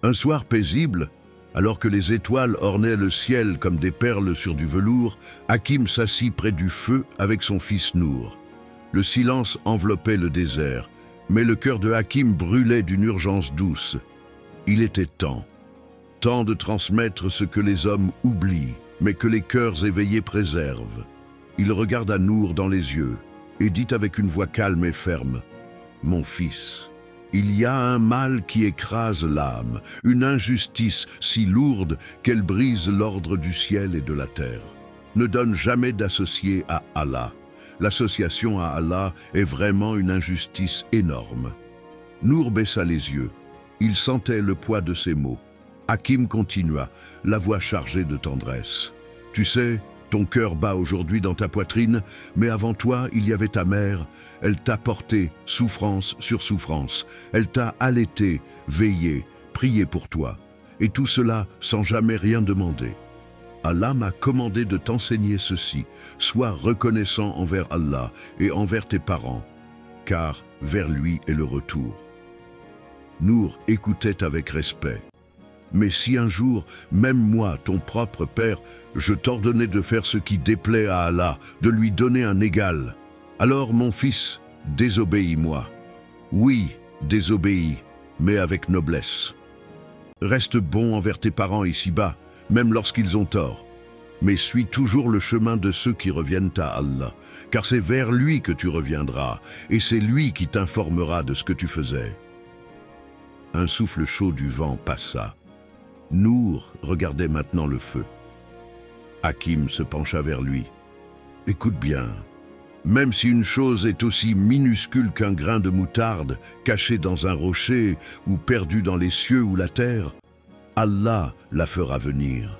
Un soir paisible, alors que les étoiles ornaient le ciel comme des perles sur du velours, Hakim s'assit près du feu avec son fils Nour. Le silence enveloppait le désert, mais le cœur de Hakim brûlait d'une urgence douce. Il était temps de transmettre ce que les hommes oublient, mais que les cœurs éveillés préservent. Il regarda Nour dans les yeux et dit avec une voix calme et ferme, « Mon fils, il y a un mal qui écrase l'âme, une injustice si lourde qu'elle brise l'ordre du ciel et de la terre. Ne donne jamais d'associé à Allah. L'association à Allah est vraiment une injustice énorme. » Nour baissa les yeux. Il sentait le poids de ses mots. Hakim continua, la voix chargée de tendresse. « Tu sais, ton cœur bat aujourd'hui dans ta poitrine, mais avant toi, il y avait ta mère. Elle t'a porté souffrance sur souffrance. Elle t'a allaité, veillé, prié pour toi. Et tout cela sans jamais rien demander. Allah m'a commandé de t'enseigner ceci. Sois reconnaissant envers Allah et envers tes parents, car vers lui est le retour. » Nour écoutait avec respect. « Mais si un jour, même moi, ton propre père, je t'ordonnais de faire ce qui déplaît à Allah, de lui donner un égal, alors mon fils, désobéis-moi. Oui, désobéis, mais avec noblesse. Reste bon envers tes parents ici-bas, même lorsqu'ils ont tort. Mais suis toujours le chemin de ceux qui reviennent à Allah, car c'est vers lui que tu reviendras, et c'est lui qui t'informera de ce que tu faisais. » Un souffle chaud du vent passa. Nour regardait maintenant le feu. Hakim se pencha vers lui. « Écoute bien, même si une chose est aussi minuscule qu'un grain de moutarde, caché dans un rocher ou perdu dans les cieux ou la terre, Allah la fera venir.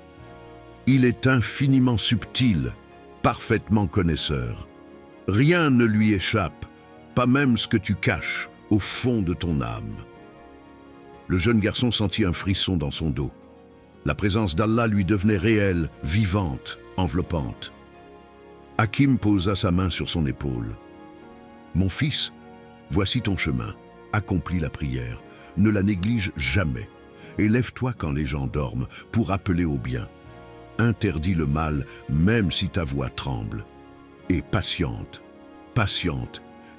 Il est infiniment subtil, parfaitement connaisseur. Rien ne lui échappe, pas même ce que tu caches au fond de ton âme. » Le jeune garçon sentit un frisson dans son dos. La présence d'Allah lui devenait réelle, vivante, enveloppante. Hakim posa sa main sur son épaule. « Mon fils, voici ton chemin. Accomplis la prière. Ne la néglige jamais. Et lève-toi quand les gens dorment pour appeler au bien. Interdis le mal même si ta voix tremble. Et patiente,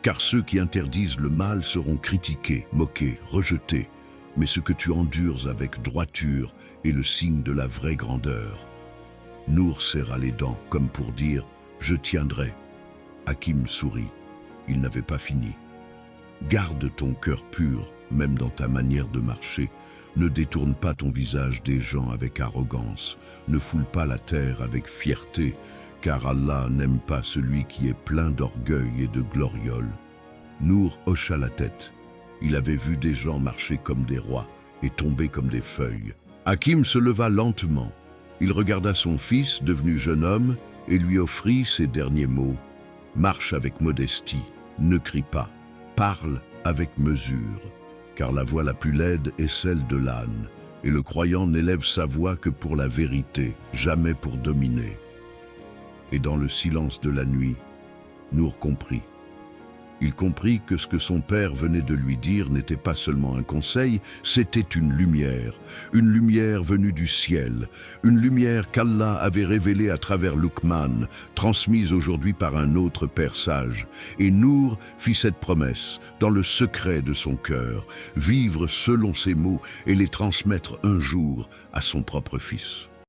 car ceux qui interdisent le mal seront critiqués, moqués, rejetés. Mais ce que tu endures avec droiture est le signe de la vraie grandeur. » Nour serra les dents comme pour dire « Je tiendrai ». Hakim sourit. Il n'avait pas fini. « Garde ton cœur pur, même dans ta manière de marcher. Ne détourne pas ton visage des gens avec arrogance. Ne foule pas la terre avec fierté, car Allah n'aime pas celui qui est plein d'orgueil et de gloriole. » Nour hocha la tête. Il avait vu des gens marcher comme des rois et tomber comme des feuilles. Hakim se leva lentement. Il regarda son fils, devenu jeune homme, et lui offrit ces derniers mots. « Marche avec modestie, ne crie pas, parle avec mesure, car la voix la plus laide est celle de l'âne, et le croyant n'élève sa voix que pour la vérité, jamais pour dominer. » Et dans le silence de la nuit, Nour comprit. Il comprit que ce que son père venait de lui dire n'était pas seulement un conseil, c'était une lumière venue du ciel, une lumière qu'Allah avait révélée à travers Luqman, transmise aujourd'hui par un autre père sage. Et Nour fit cette promesse, dans le secret de son cœur, vivre selon ses mots et les transmettre un jour à son propre fils.